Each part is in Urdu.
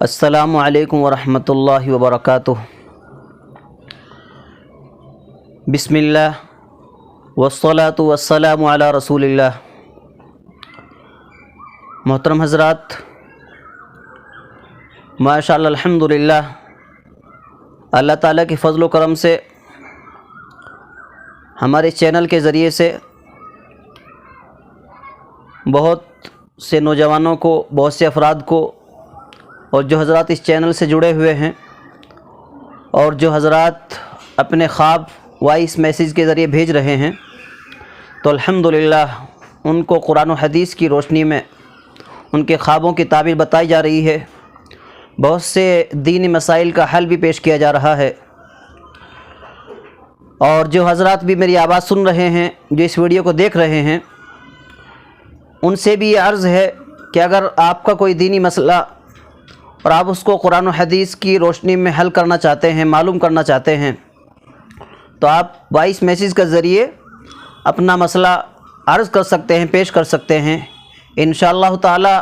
السلام علیکم ورحمۃ اللہ وبرکاتہ۔ بسم اللہ والصلاة والسلام علی رسول اللہ۔ محترم حضرات، ماشاءاللہ الحمدللہ، اللہ تعالیٰ کے فضل و کرم سے ہمارے چینل کے ذریعے سے بہت سے نوجوانوں کو، بہت سے افراد کو، اور جو حضرات اس چینل سے جڑے ہوئے ہیں اور جو حضرات اپنے خواب وائس میسیج کے ذریعے بھیج رہے ہیں، تو الحمدللہ ان کو قرآن و حدیث کی روشنی میں ان کے خوابوں کی تعبیر بتائی جا رہی ہے۔ بہت سے دینی مسائل کا حل بھی پیش کیا جا رہا ہے۔ اور جو حضرات بھی میری آواز سن رہے ہیں، جو اس ویڈیو کو دیکھ رہے ہیں، ان سے بھی یہ عرض ہے کہ اگر آپ کا کوئی دینی مسئلہ اور آپ اس کو قرآن و حدیث کی روشنی میں حل کرنا چاہتے ہیں، معلوم کرنا چاہتے ہیں، تو آپ وائس میسیج کے ذریعے اپنا مسئلہ عرض کر سکتے ہیں، پیش کر سکتے ہیں۔ انشاءاللہ تعالی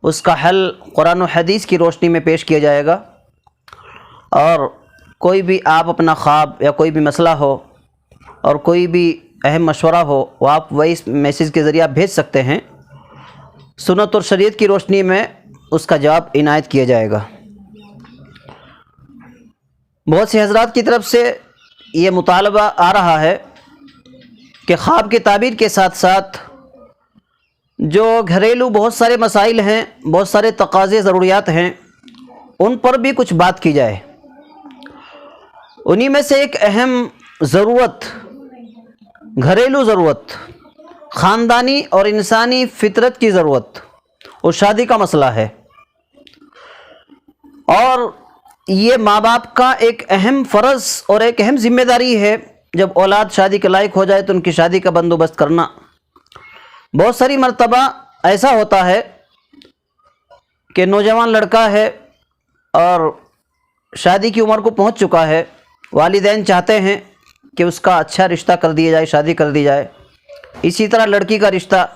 اس کا حل قرآن و حدیث کی روشنی میں پیش کیا جائے گا۔ اور کوئی بھی آپ اپنا خواب یا کوئی بھی مسئلہ ہو اور کوئی بھی اہم مشورہ ہو، وہ آپ وائس میسیج کے ذریعے آپ بھیج سکتے ہیں۔ سنت اور شریعت کی روشنی میں اس کا جواب عنایت کیا جائے گا۔ بہت سے حضرات کی طرف سے یہ مطالبہ آ رہا ہے کہ خواب کی تعبیر کے ساتھ ساتھ جو گھریلو بہت سارے مسائل ہیں، بہت سارے تقاضے، ضروریات ہیں، ان پر بھی کچھ بات کی جائے۔ انہی میں سے ایک اہم ضرورت، گھریلو ضرورت، خاندانی اور انسانی فطرت کی ضرورت، وہ شادی کا مسئلہ ہے۔ اور یہ ماں باپ کا ایک اہم فرض اور ایک اہم ذمہ داری ہے، جب اولاد شادی کے لائق ہو جائے تو ان کی شادی کا بندوبست کرنا۔ بہت ساری مرتبہ ایسا ہوتا ہے کہ نوجوان لڑکا ہے اور شادی کی عمر کو پہنچ چکا ہے، والدین چاہتے ہیں کہ اس کا اچھا رشتہ کر دیا جائے، شادی کر دی جائے۔ اسی طرح لڑکی کا رشتہ،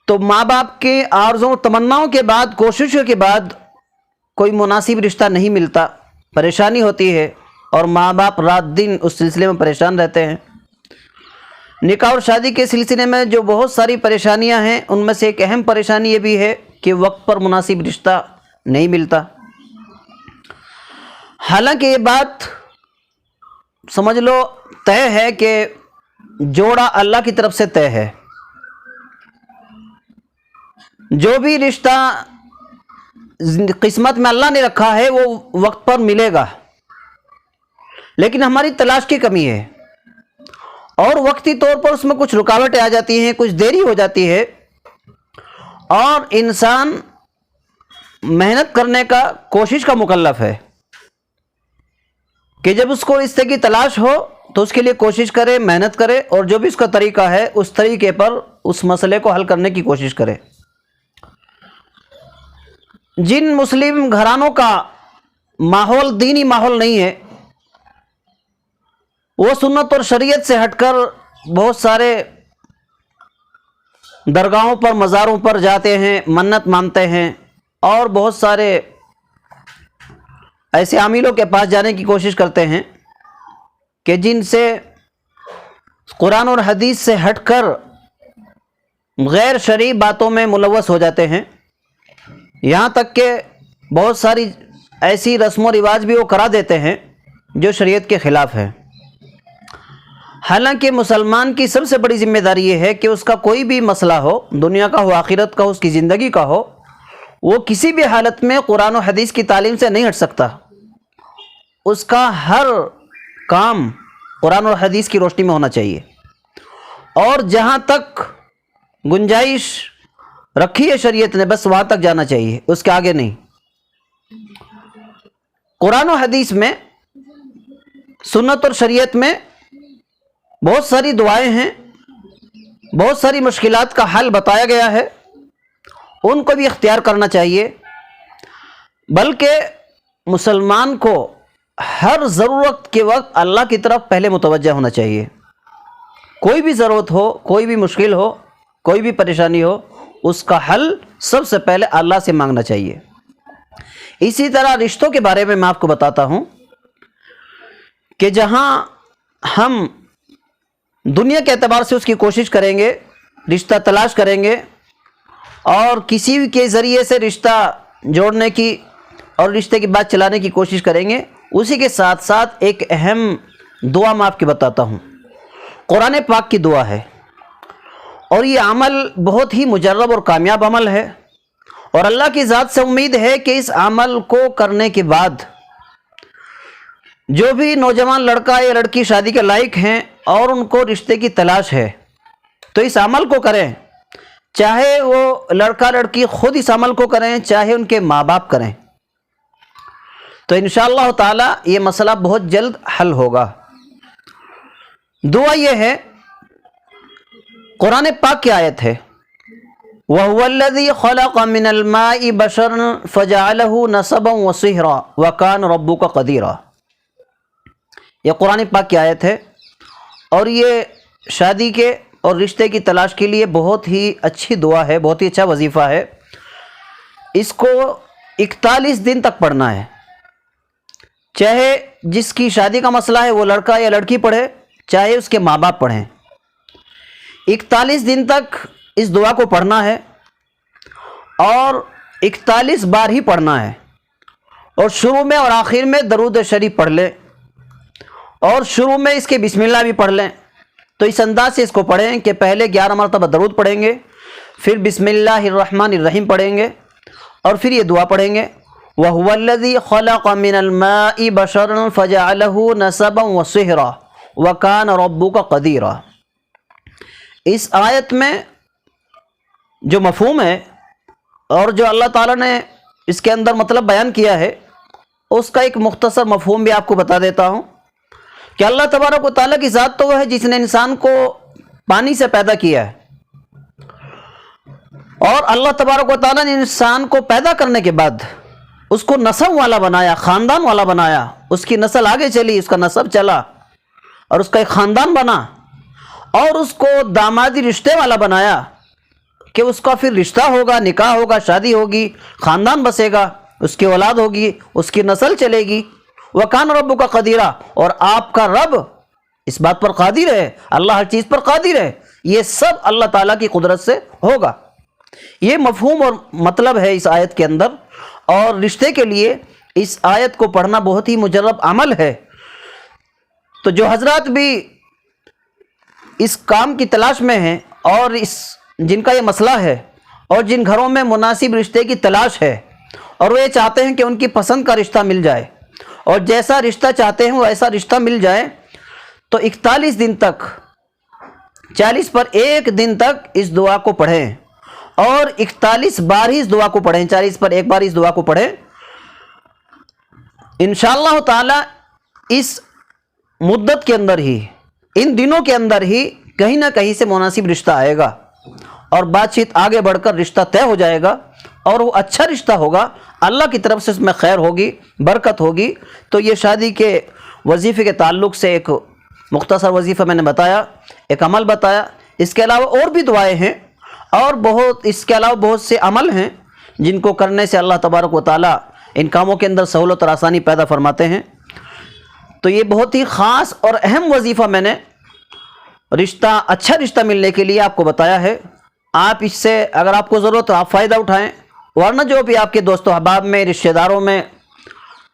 تو ماں باپ کے آرزوں و تمناؤں کے بعد، کوششوں کے بعد کوئی مناسب رشتہ نہیں ملتا، پریشانی ہوتی ہے، اور ماں باپ رات دن اس سلسلے میں پریشان رہتے ہیں۔ نکاح اور شادی کے سلسلے میں جو بہت ساری پریشانیاں ہیں، ان میں سے ایک اہم پریشانی یہ بھی ہے کہ وقت پر مناسب رشتہ نہیں ملتا۔ حالانکہ یہ بات سمجھ لو طے ہے کہ جوڑا اللہ کی طرف سے طے ہے۔ جو بھی رشتہ قسمت میں اللہ نے رکھا ہے وہ وقت پر ملے گا، لیکن ہماری تلاش کی کمی ہے، اور وقتی طور پر اس میں کچھ رکاوٹیں آ جاتی ہیں، کچھ دیری ہو جاتی ہے، اور انسان محنت کرنے کا، کوشش کا مکلف ہے کہ جب اس کو رشتے کی تلاش ہو تو اس کے لیے کوشش کرے، محنت کرے، اور جو بھی اس کا طریقہ ہے اس طریقے پر اس مسئلے کو حل کرنے کی کوشش کرے۔ جن مسلم گھرانوں کا ماحول دینی ماحول نہیں ہے، وہ سنت اور شریعت سے ہٹ کر بہت سارے درگاہوں پر، مزاروں پر جاتے ہیں، منت مانتے ہیں، اور بہت سارے ایسے عاملوں کے پاس جانے کی کوشش کرتے ہیں کہ جن سے قرآن اور حدیث سے ہٹ کر غیر شرعی باتوں میں ملوث ہو جاتے ہیں۔ یہاں تک کہ بہت ساری ایسی رسم و رواج بھی وہ کرا دیتے ہیں جو شریعت کے خلاف ہے۔ حالانکہ مسلمان کی سب سے بڑی ذمہ داری یہ ہے کہ اس کا کوئی بھی مسئلہ ہو، دنیا کا ہو، آخرت کا ہو، اس کی زندگی کا ہو، وہ کسی بھی حالت میں قرآن و حدیث کی تعلیم سے نہیں ہٹ سکتا۔ اس کا ہر کام قرآن و حدیث کی روشنی میں ہونا چاہیے، اور جہاں تک گنجائش رکھی ہے شریعت نے، بس وہاں تک جانا چاہیے، اس کے آگے نہیں۔ قرآن و حدیث میں، سنت اور شریعت میں بہت ساری دعائیں ہیں، بہت ساری مشکلات کا حل بتایا گیا ہے، ان کو بھی اختیار کرنا چاہیے۔ بلکہ مسلمان کو ہر ضرورت کے وقت اللہ کی طرف پہلے متوجہ ہونا چاہیے۔ کوئی بھی ضرورت ہو، کوئی بھی مشکل ہو، کوئی بھی پریشانی ہو، اس کا حل سب سے پہلے اللہ سے مانگنا چاہیے۔ اسی طرح رشتوں کے بارے میں آپ کو بتاتا ہوں کہ جہاں ہم دنیا کے اعتبار سے اس کی کوشش کریں گے، رشتہ تلاش کریں گے اور کسی کے ذریعے سے رشتہ جوڑنے کی اور رشتے کی بات چلانے کی کوشش کریں گے، اسی کے ساتھ ساتھ ایک اہم دعا میں آپ کی بتاتا ہوں، قرآن پاک کی دعا ہے، اور یہ عمل بہت ہی مجرب اور کامیاب عمل ہے، اور اللہ کی ذات سے امید ہے کہ اس عمل کو کرنے کے بعد جو بھی نوجوان لڑکا یا لڑکی شادی کے لائق ہیں اور ان کو رشتے کی تلاش ہے تو اس عمل کو کریں، چاہے وہ لڑکا لڑکی خود اس عمل کو کریں، چاہے ان کے ماں باپ کریں، تو انشاءاللہ تعالی یہ مسئلہ بہت جلد حل ہوگا۔ دعا یہ ہے، قرآن پاک کی آیت ہے، وَهُوَ الَّذِي خَلَقَ مِنَ الْمَاءِ بَشَرًا فَجَعَلَهُ نَسَبًا وَصِهْرًا وَكَانَ رَبُّكَ قَدِيرًا۔ یہ قرآن پاک کی آیت ہے اور یہ شادی کے اور رشتے کی تلاش کے لیے بہت ہی اچھی دعا ہے، بہت ہی اچھا وظیفہ ہے۔ اس کو 41 دن تک پڑھنا ہے، چاہے جس کی شادی کا مسئلہ ہے وہ لڑکا یا لڑکی پڑھے، چاہے اس کے ماں باپ پڑھیں، 41 دن تک اس دعا کو پڑھنا ہے اور 41 بار ہی پڑھنا ہے، اور شروع میں اور آخر میں درود شریف پڑھ لیں، اور شروع میں اس کے بسم اللہ بھی پڑھ لیں۔ تو اس انداز سے اس کو پڑھیں کہ پہلے 11 مرتبہ درود پڑھیں گے، پھر بسم اللہ الرحمن الرحیم پڑھیں گے، اور پھر یہ دعا پڑھیں گے، وَهُوَ الَّذِي خَلَقَ مِنَ الْمَاءِ بَشَرًا فَجَعَلَهُ نَسَبًا وَصِهْرًا وَكَانَ رَبُّكَ قَدِيرًا۔ اس آیت میں جو مفہوم ہے اور جو اللہ تعالیٰ نے اس کے اندر مطلب بیان کیا ہے، اس کا ایک مختصر مفہوم بھی آپ کو بتا دیتا ہوں کہ اللہ تبارک و تعالیٰ کی ذات تو وہ ہے جس نے انسان کو پانی سے پیدا کیا ہے، اور اللہ تبارک و تعالیٰ نے انسان کو پیدا کرنے کے بعد اس کو نسب والا بنایا، خاندان والا بنایا، اس کی نسل آگے چلی، اس کا نسب چلا اور اس کا ایک خاندان بنا، اور اس کو دامادی رشتے والا بنایا کہ اس کا پھر رشتہ ہوگا، نکاح ہوگا، شادی ہوگی، خاندان بسے گا، اس کی اولاد ہوگی، اس کی نسل چلے گی۔ وَكَانَ رَبُّكَ قَدِيرًا، اور آپ کا رب اس بات پر قادر ہے، اللہ ہر چیز پر قادر ہے، یہ سب اللہ تعالیٰ کی قدرت سے ہوگا۔ یہ مفہوم اور مطلب ہے اس آیت کے اندر، اور رشتے کے لیے اس آیت کو پڑھنا بہت ہی مجرب عمل ہے۔ تو جو حضرات بھی اس کام کی تلاش میں ہیں اور جن کا یہ مسئلہ ہے، اور جن گھروں میں مناسب رشتے کی تلاش ہے اور وہ یہ چاہتے ہیں کہ ان کی پسند کا رشتہ مل جائے اور جیسا رشتہ چاہتے ہیں وہ ایسا رشتہ مل جائے، تو 41 دن تک 40 پر ایک دن تک اس دعا کو پڑھیں، اور 41 بار ہی اس دعا کو پڑھیں، 40 پر ایک بار اس دعا کو پڑھیں۔ انشاءاللہ تعالی اس مدت کے اندر ہی، ان دنوں کے اندر ہی کہیں نہ کہیں سے مناسب رشتہ آئے گا اور بات چیت آگے بڑھ کر رشتہ طے ہو جائے گا، اور وہ اچھا رشتہ ہوگا، اللہ کی طرف سے اس میں خیر ہوگی، برکت ہوگی۔ تو یہ شادی کے وظیفے کے تعلق سے ایک مختصر وظیفہ میں نے بتایا، ایک عمل بتایا۔ اس کے علاوہ اور بھی دعائیں ہیں اور اس کے علاوہ بہت سے عمل ہیں جن کو کرنے سے اللہ تبارک و تعالیٰ ان کاموں کے اندر سہولت اور آسانی پیدا فرماتے ہیں۔ تو یہ بہت ہی خاص اور اہم وظیفہ میں نے اچھا رشتہ ملنے کے لیے آپ کو بتایا ہے۔ آپ اس سے اگر آپ کو ضرورت ہو آپ فائدہ اٹھائیں، ورنہ جو بھی آپ کے دوست و احباب میں، رشتہ داروں میں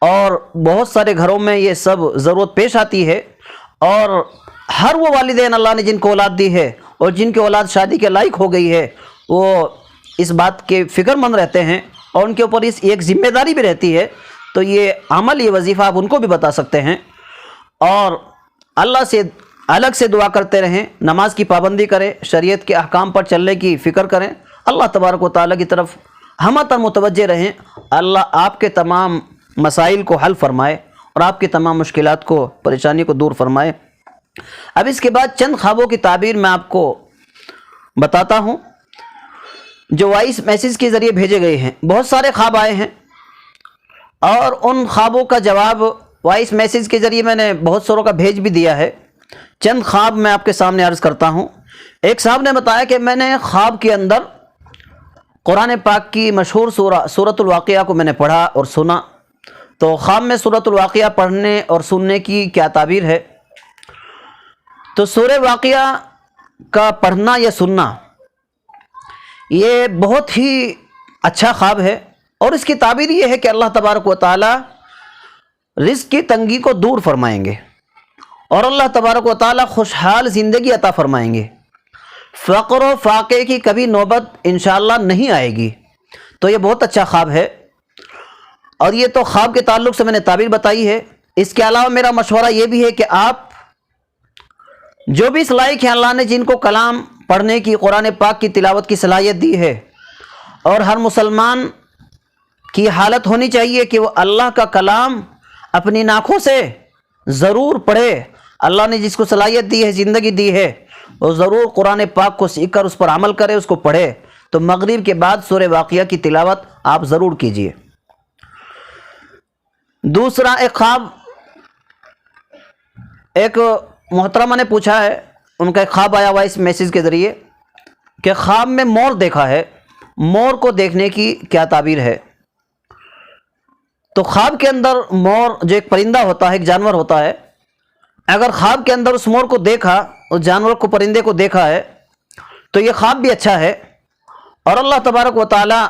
اور بہت سارے گھروں میں یہ سب ضرورت پیش آتی ہے، اور ہر وہ والدین اللہ نے جن کو اولاد دی ہے اور جن کی اولاد شادی کے لائق ہو گئی ہے، وہ اس بات کے فکر مند رہتے ہیں اور ان کے اوپر ایک ذمہ داری بھی رہتی ہے۔ تو یہ عمل، یہ وظیفہ آپ ان کو بھی بتا سکتے ہیں، اور اللہ سے الگ سے دعا کرتے رہیں، نماز کی پابندی کریں، شریعت کے احکام پر چلنے کی فکر کریں، اللہ تبارک و تعالیٰ کی طرف ہمہ متوجہ رہیں۔ اللہ آپ کے تمام مسائل کو حل فرمائے اور آپ کی تمام مشکلات کو، پریشانی کو دور فرمائے۔ اب اس کے بعد چند خوابوں کی تعبیر میں آپ کو بتاتا ہوں جو وائس میسیج کے ذریعے بھیجے گئے ہیں۔ بہت سارے خواب آئے ہیں اور ان خوابوں کا جواب وائس میسیج کے ذریعے میں نے بہت ساروں کا بھیج بھی دیا ہے۔ چند خواب میں آپ کے سامنے عرض کرتا ہوں۔ ایک صاحب نے بتایا کہ میں نے خواب کے اندر قرآن پاک کی مشہور سورۃ الواقعہ کو میں نے پڑھا اور سنا، تو خواب میں سورۃ الواقعہ پڑھنے اور سننے کی کیا تعبیر ہے؟ تو سورہ واقعہ کا پڑھنا یا سننا یہ بہت ہی اچھا خواب ہے، اور اس کی تعبیر یہ ہے کہ اللہ تبارک و تعالی رزق کی تنگی کو دور فرمائیں گے، اور اللہ تبارک و تعالی خوشحال زندگی عطا فرمائیں گے، فقر و فاقے کی کبھی نوبت انشاءاللہ نہیں آئے گی۔ تو یہ بہت اچھا خواب ہے، اور یہ تو خواب کے تعلق سے میں نے تعبیر بتائی ہے۔ اس کے علاوہ میرا مشورہ یہ بھی ہے کہ آپ جو بھی صلاحیت ہے، اللہ نے جن کو کلام پڑھنے کی، قرآن پاک کی تلاوت کی صلاحیت دی ہے، اور ہر مسلمان کی حالت ہونی چاہیے کہ وہ اللہ کا کلام اپنی ناکھوں سے ضرور پڑھے۔ اللہ نے جس کو صلاحیت دی ہے، زندگی دی ہے، وہ ضرور قرآن پاک کو سیکھ کر اس پر عمل کرے، اس کو پڑھے۔ تو مغرب کے بعد سورہ واقعہ کی تلاوت آپ ضرور کیجئے۔ دوسرا ایک خواب، ایک محترمہ نے پوچھا ہے، ان کا ایک خواب آیا ہوا اس میسیج کے ذریعے کہ خواب میں مور دیکھا ہے، مور کو دیکھنے کی کیا تعبیر ہے؟ تو خواب کے اندر مور جو ایک پرندہ ہوتا ہے، ایک جانور ہوتا ہے، اگر خواب کے اندر اس مور کو دیکھا، اس جانور کو، پرندے کو دیکھا ہے، تو یہ خواب بھی اچھا ہے، اور اللہ تبارک و تعالی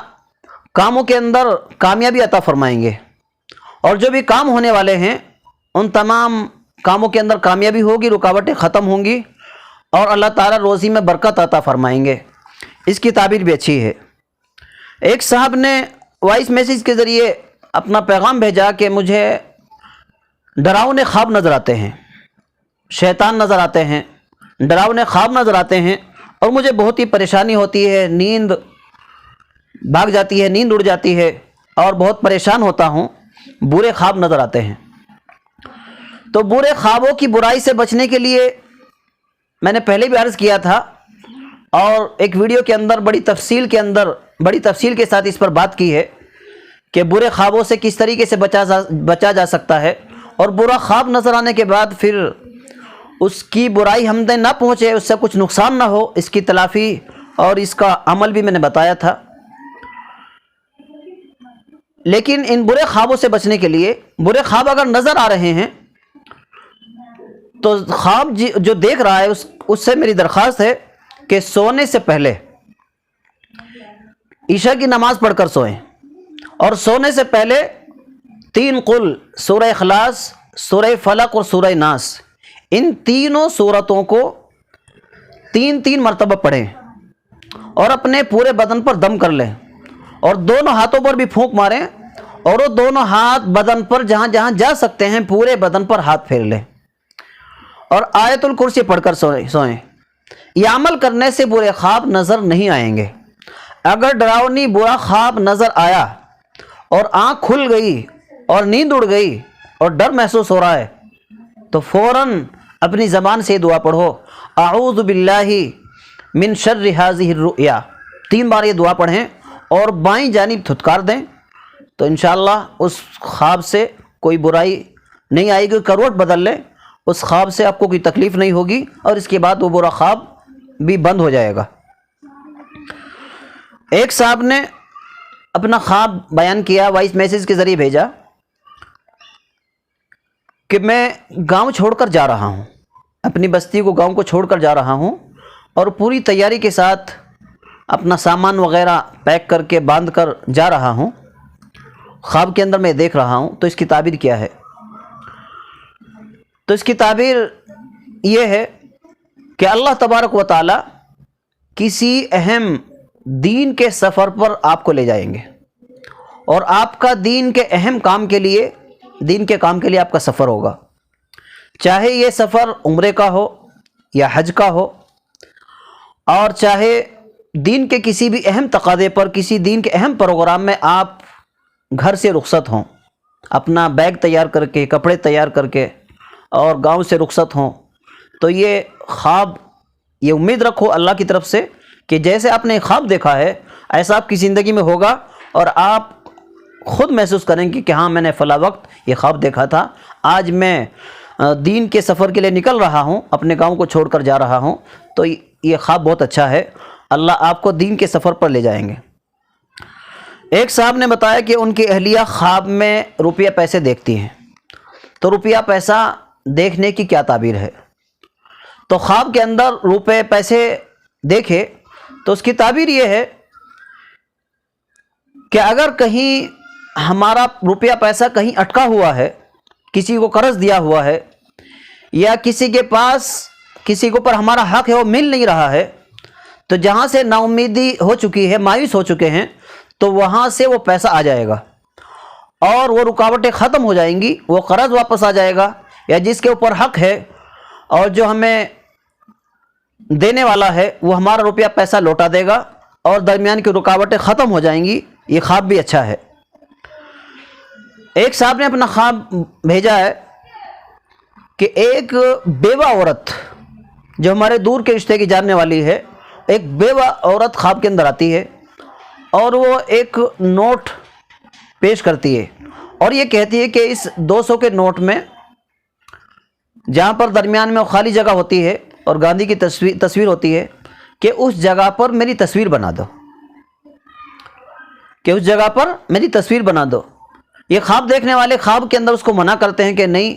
کاموں کے اندر کامیابی عطا فرمائیں گے، اور جو بھی کام ہونے والے ہیں ان تمام کاموں کے اندر کامیابی ہوگی، رکاوٹیں ختم ہوں گی، اور اللہ تعالیٰ روزی میں برکت عطا فرمائیں گے۔ اس کی تعبیر بھی اچھی ہے۔ ایک صاحب نے وائس میسیج کے ذریعے اپنا پیغام بھیجا کہ مجھے ڈراؤنے خواب نظر آتے ہیں، شیطان نظر آتے ہیں، ڈراؤنے خواب نظر آتے ہیں، اور مجھے بہت ہی پریشانی ہوتی ہے، نیند بھاگ جاتی ہے، نیند اڑ جاتی ہے، اور بہت پریشان ہوتا ہوں، برے خواب نظر آتے ہیں۔ تو برے خوابوں کی برائی سے بچنے کے لیے میں نے پہلے بھی عرض کیا تھا، اور ایک ویڈیو کے اندر بڑی تفصیل کے ساتھ اس پر بات کی ہے کہ برے خوابوں سے کس طریقے سے بچا جا سکتا ہے، اور برا خواب نظر آنے کے بعد پھر اس کی برائی ہم تک نہ پہنچے، اس سے کچھ نقصان نہ ہو، اس کی تلافی اور اس کا عمل بھی میں نے بتایا تھا۔ لیکن ان برے خوابوں سے بچنے کے لیے، برے خواب اگر نظر آ رہے ہیں تو خواب جو دیکھ رہا ہے اس سے میری درخواست ہے کہ سونے سے پہلے عشاء کی نماز پڑھ کر سوئیں، اور سونے سے پہلے 3 قل، سورہ اخلاص، سورہ فلق اور سورہ ناس، ان تینوں سورتوں کو 3 مرتبہ پڑھیں، اور اپنے پورے بدن پر دم کر لیں، اور دونوں ہاتھوں پر بھی پھونک ماریں، اور وہ دونوں ہاتھ بدن پر جہاں جہاں جا سکتے ہیں پورے بدن پر ہاتھ پھیر لیں، اور آیت الکرسی پڑھ کر سوئیں۔ یہ عمل کرنے سے برے خواب نظر نہیں آئیں گے۔ اگر ڈراؤنی برا خواب نظر آیا اور آنکھ کھل گئی اور نیند اڑ گئی اور ڈر محسوس ہو رہا ہے، تو فوراً اپنی زبان سے دعا پڑھو، اعوذ باللہ من شر ہذہ الرؤیا، 3 بار یہ دعا پڑھیں اور بائیں جانب تھتکار دیں، تو انشاءاللہ اس خواب سے کوئی برائی نہیں آئے گی، کروٹ بدل لیں، اس خواب سے آپ کو کوئی تکلیف نہیں ہوگی، اور اس کے بعد وہ برا خواب بھی بند ہو جائے گا۔ ایک صاحب نے اپنا خواب بیان کیا، وائس میسیج کے ذریعے بھیجا کہ میں گاؤں چھوڑ کر جا رہا ہوں، اپنی بستی کو، گاؤں کو چھوڑ کر جا رہا ہوں، اور پوری تیاری کے ساتھ اپنا سامان وغیرہ پیک کر کے باندھ کر جا رہا ہوں، خواب کے اندر میں دیکھ رہا ہوں۔ تو اس کی تعبیر کیا ہے؟ تو اس کی تعبیر یہ ہے کہ اللہ تبارک و تعالی کسی اہم دین کے سفر پر آپ کو لے جائیں گے، اور آپ کا دین کے اہم کام کے لیے آپ کا سفر ہوگا، چاہے یہ سفر عمرے کا ہو یا حج کا ہو، اور چاہے دین کے کسی بھی اہم تقاضے پر، کسی دین کے اہم پروگرام میں آپ گھر سے رخصت ہوں، اپنا بیگ تیار کر کے، کپڑے تیار کر کے، اور گاؤں سے رخصت ہوں، تو یہ خواب، یہ امید رکھو اللہ کی طرف سے کہ جیسے آپ نے خواب دیکھا ہے ایسا آپ کی زندگی میں ہوگا، اور آپ خود محسوس کریں گے کہ ہاں میں نے فلاں وقت یہ خواب دیکھا تھا، آج میں دین کے سفر کے لیے نکل رہا ہوں، اپنے گاؤں کو چھوڑ کر جا رہا ہوں، تو یہ خواب بہت اچھا ہے، اللہ آپ کو دین کے سفر پر لے جائیں گے۔ ایک صاحب نے بتایا کہ ان کی اہلیہ خواب میں روپیہ پیسے دیکھتی ہیں، تو روپیہ پیسہ دیکھنے کی کیا تعبیر ہے؟ تو خواب کے اندر روپے پیسے دیکھے تو اس کی تعبیر یہ ہے کہ اگر کہیں ہمارا روپیہ پیسہ کہیں اٹکا ہوا ہے، کسی کو قرض دیا ہوا ہے، یا کسی کے پاس کسی کے اوپر ہمارا حق ہے وہ مل نہیں رہا ہے، تو جہاں سے نا امیدی ہو چکی ہے، مایوس ہو چکے ہیں، تو وہاں سے وہ پیسہ آ جائے گا اور وہ رکاوٹیں ختم ہو جائیں گی، وہ قرض واپس آ جائے گا، یا جس کے اوپر حق ہے اور جو ہمیں دینے والا ہے وہ ہمارا روپیہ پیسہ لوٹا دے گا اور درمیان کی رکاوٹیں ختم ہو جائیں گی۔ یہ خواب بھی اچھا ہے۔ ایک صاحب نے اپنا خواب بھیجا ہے کہ ایک بیوہ عورت جو ہمارے دور کے رشتے کی جاننے والی ہے، ایک بیوہ عورت خواب کے اندر آتی ہے اور وہ ایک نوٹ پیش کرتی ہے اور یہ کہتی ہے کہ اس 200 کے نوٹ میں جہاں پر درمیان میں وہ خالی جگہ ہوتی ہے اور گاندھی کی تصویر ہوتی ہے، کہ اس جگہ پر میری تصویر بنا دو، کہ اس جگہ پر میری تصویر بنا دو۔ یہ خواب دیکھنے والے خواب کے اندر اس کو منع کرتے ہیں کہ نہیں،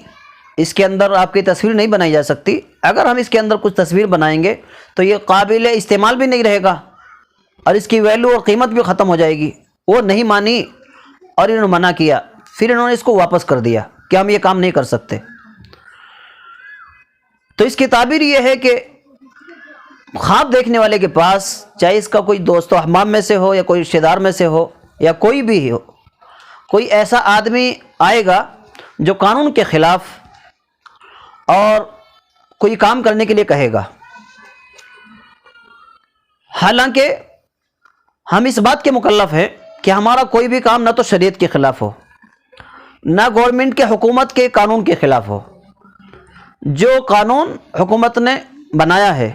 اس کے اندر آپ کی تصویر نہیں بنائی جا سکتی، اگر ہم اس کے اندر کچھ تصویر بنائیں گے تو یہ قابل استعمال بھی نہیں رہے گا اور اس کی ویلیو اور قیمت بھی ختم ہو جائے گی۔ وہ نہیں مانی اور انہوں نے منع کیا، پھر انہوں نے اس کو واپس کر دیا کہ ہم یہ کام نہیں کر سکتے۔ تو اس کی تعبیر یہ ہے کہ خواب دیکھنے والے کے پاس، چاہے اس کا کوئی دوست و احباب میں سے ہو یا کوئی رشتہ دار میں سے ہو یا کوئی بھی ہو، کوئی ایسا آدمی آئے گا جو قانون کے خلاف اور کوئی کام کرنے کے لیے کہے گا، حالانکہ ہم اس بات کے مکلف ہیں کہ ہمارا کوئی بھی کام نہ تو شریعت کے خلاف ہو، نہ گورنمنٹ کے حکومت کے قانون کے خلاف ہو۔ جو قانون حکومت نے بنایا ہے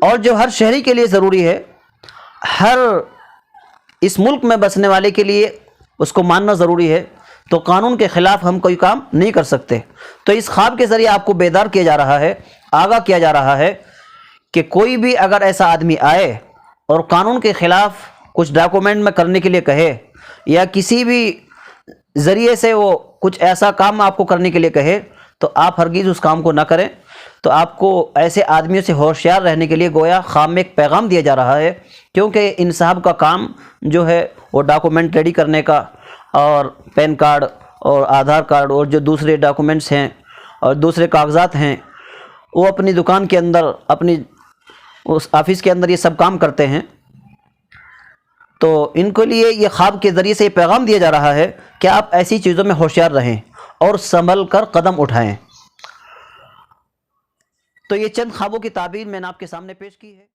اور جو ہر شہری کے لیے ضروری ہے، ہر اس ملک میں بسنے والے کے لیے اس کو ماننا ضروری ہے، تو قانون کے خلاف ہم کوئی کام نہیں کر سکتے۔ تو اس خواب کے ذریعے آپ کو بیدار کیا جا رہا ہے، آگاہ کیا جا رہا ہے کہ کوئی بھی اگر ایسا آدمی آئے اور قانون کے خلاف کچھ ڈاکومنٹ میں کرنے کے لیے کہے یا کسی بھی ذریعے سے وہ کچھ ایسا کام آپ کو کرنے کے لیے کہے، تو آپ ہرگز اس کام کو نہ کریں۔ تو آپ کو ایسے آدمیوں سے ہوشیار رہنے کے لیے گویا خواب میں ایک پیغام دیا جا رہا ہے، کیونکہ ان صاحب کا کام جو ہے وہ ڈاکومنٹ ریڈی کرنے کا اور پین کارڈ اور آدھار کارڈ اور جو دوسرے ڈاکومنٹس ہیں اور دوسرے کاغذات ہیں، وہ اپنی دکان کے اندر، اپنی اس آفس کے اندر یہ سب کام کرتے ہیں۔ تو ان کے لیے یہ خواب کے ذریعے سے یہ پیغام دیا جا رہا ہے کہ آپ ایسی چیزوں میں ہوشیار رہیں اور سنبھل کر قدم اٹھائیں۔ تو یہ چند خوابوں کی تعبیر میں نے آپ کے سامنے پیش کی ہے۔